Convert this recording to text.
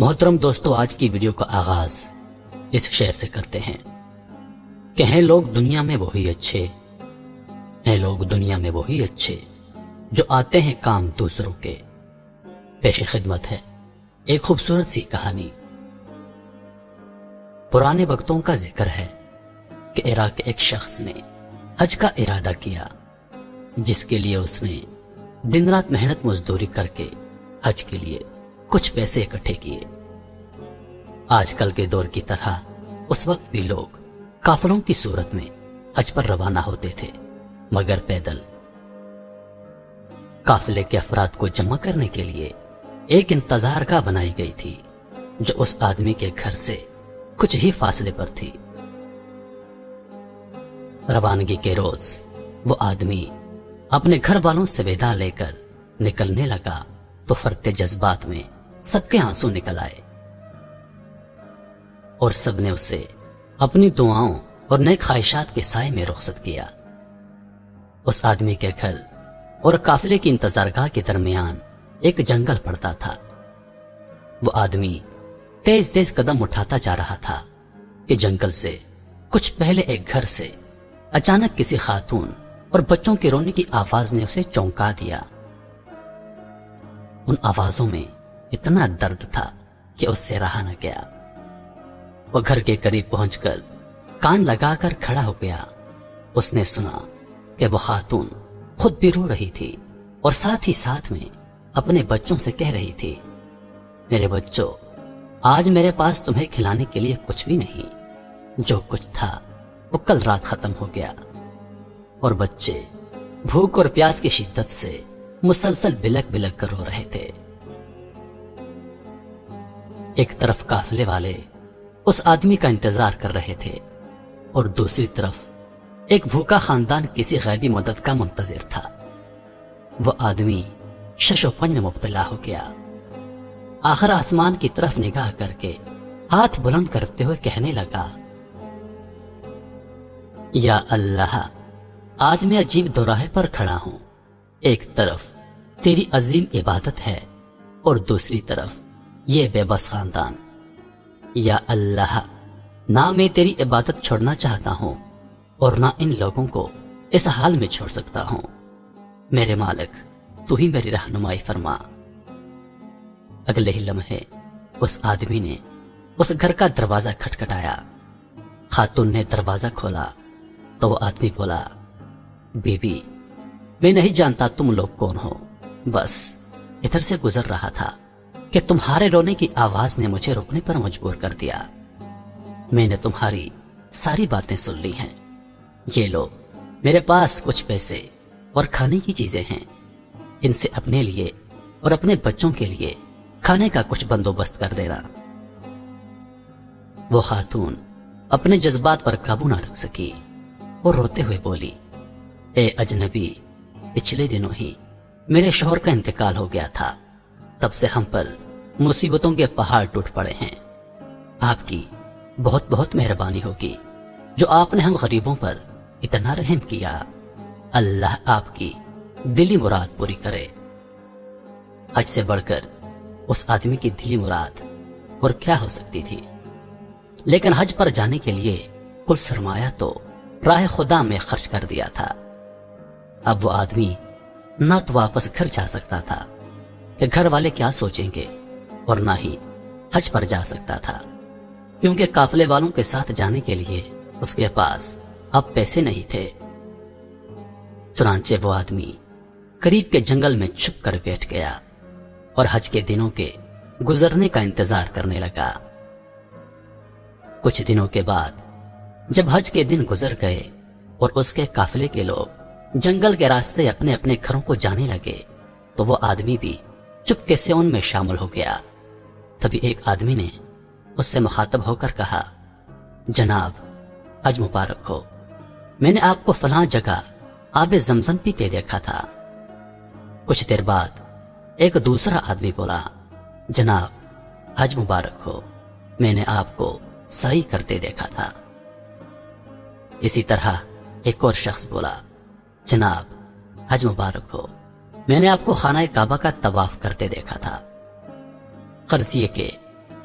محترم دوستو، آج کی ویڈیو کا آغاز اس شعر سے کرتے ہیں کہ ہیں لوگ دنیا میں وہی اچھے، ہیں لوگ دنیا میں وہی اچھے جو آتے ہیں کام دوسروں کے۔ پیش خدمت ہے ایک خوبصورت سی کہانی۔ پرانے وقتوں کا ذکر ہے کہ عراق کے ایک شخص نے حج کا ارادہ کیا، جس کے لیے اس نے دن رات محنت مزدوری کر کے حج کے لیے کچھ پیسے اکٹھے کیے۔ آج کل کے دور کی طرح اس وقت بھی لوگ قافلوں کی صورت میں حج پر روانہ ہوتے تھے، مگر پیدل۔ قافلے کے افراد کو جمع کرنے کے لیے ایک انتظار گاہ بنائی گئی تھی جو اس آدمی کے گھر سے کچھ ہی فاصلے پر تھی۔ روانگی کے روز وہ آدمی اپنے گھر والوں سے وداع لے کر نکلنے لگا تو فرتے جذبات میں سب کے آنسو نکل آئے، اور سب نے اسے اپنی دعاؤں اور نیک خواہشات کے سائے میں رخصت کیا۔ اس آدمی کے گھر اور قافلے کی انتظارگاہ کے درمیان ایک جنگل پڑتا تھا۔ وہ آدمی تیز تیز قدم اٹھاتا جا رہا تھا کہ جنگل سے کچھ پہلے ایک گھر سے اچانک کسی خاتون اور بچوں کے رونے کی آواز نے اسے چونکا دیا۔ ان آوازوں میں اتنا درد تھا کہ اس سے رہا نہ گیا۔ وہ گھر کے قریب پہنچ کر کان لگا کر کھڑا ہو گیا۔ اس نے سنا کہ وہ خاتون خود بھی رو رہی تھی اور ساتھ ہی ساتھ میں اپنے بچوں سے کہہ رہی تھی، میرے بچوں، آج میرے پاس تمہیں کھلانے کے لیے کچھ بھی نہیں، جو کچھ تھا وہ کل رات ختم ہو گیا۔ اور بچے بھوک اور پیاس کی شدت سے مسلسل بلک بلک کر رو رہے تھے۔ ایک طرف قافلے والے اس آدمی کا انتظار کر رہے تھے اور دوسری طرف ایک بھوکا خاندان کسی غیبی مدد کا منتظر تھا۔ وہ آدمی شش و پنج میں مبتلا ہو گیا۔ آخر آسمان کی طرف نگاہ کر کے ہاتھ بلند کرتے ہوئے کہنے لگا، یا اللہ، آج میں عجیب دوراہے پر کھڑا ہوں۔ ایک طرف تیری عظیم عبادت ہے اور دوسری طرف یہ بے بس خاندان۔ یا اللہ، نہ میں تیری عبادت چھوڑنا چاہتا ہوں اور نہ ان لوگوں کو اس حال میں چھوڑ سکتا ہوں۔ میرے مالک، تو ہی میری رہنمائی فرما۔ اگلے ہی لمحے اس آدمی نے اس گھر کا دروازہ کھٹکھٹایا۔ خاتون نے دروازہ کھولا تو وہ آدمی بولا، بی بی، میں نہیں جانتا تم لوگ کون ہو، بس ادھر سے گزر رہا تھا کہ تمہارے رونے کی آواز نے مجھے رکنے پر مجبور کر دیا۔ میں نے تمہاری ساری باتیں سن لی ہیں۔ یہ لو، میرے پاس کچھ پیسے اور کھانے کی چیزیں ہیں، ان سے اپنے لیے اور اپنے بچوں کے لیے کھانے کا کچھ بندوبست کر دینا۔ وہ خاتون اپنے جذبات پر قابو نہ رکھ سکی اور روتے ہوئے بولی، اے اجنبی، پچھلے دنوں ہی میرے شوہر کا انتقال ہو گیا تھا، تب سے ہم پر مصیبتوں کے پہاڑ ٹوٹ پڑے ہیں۔ آپ کی بہت بہت مہربانی ہوگی جو آپ نے ہم غریبوں پر اتنا رحم کیا۔ اللہ آپ کی دلی مراد پوری کرے۔ حج سے بڑھ کر اس آدمی کی دلی مراد اور کیا ہو سکتی تھی؟ لیکن حج پر جانے کے لیے کل سرمایہ تو راہ خدا میں خرچ کر دیا تھا۔ اب وہ آدمی نہ تو واپس گھر جا سکتا تھا کہ گھر والے کیا سوچیں گے، اور نہ ہی حج پر جا سکتا تھا کیونکہ قافلے والوں کے ساتھ جانے کے لیے اس کے پاس اب پیسے نہیں تھے۔ چنانچہ وہ آدمی قریب کے جنگل میں چھپ کر بیٹھ گیا اور حج کے دنوں کے گزرنے کا انتظار کرنے لگا۔ کچھ دنوں کے بعد جب حج کے دن گزر گئے اور اس کے قافلے کے لوگ جنگل کے راستے اپنے اپنے گھروں کو جانے لگے تو وہ آدمی بھی چپکے سے ان میں شامل ہو گیا۔ تبھی ایک آدمی نے اس سے مخاطب ہو کر کہا، جناب، حج مبارک ہو، میں نے آپ کو فلاں جگہ آب زمزم پیتے دیکھا تھا۔ کچھ دیر بعد ایک دوسرا آدمی بولا، جناب، حج مبارک ہو، میں نے آپ کو سعی کرتے دیکھا تھا۔ اسی طرح ایک اور شخص بولا، جناب، حج مبارک ہو، میں نے آپ کو خانہ کعبہ کا طواف کرتے دیکھا تھا۔ غرض یہ کہ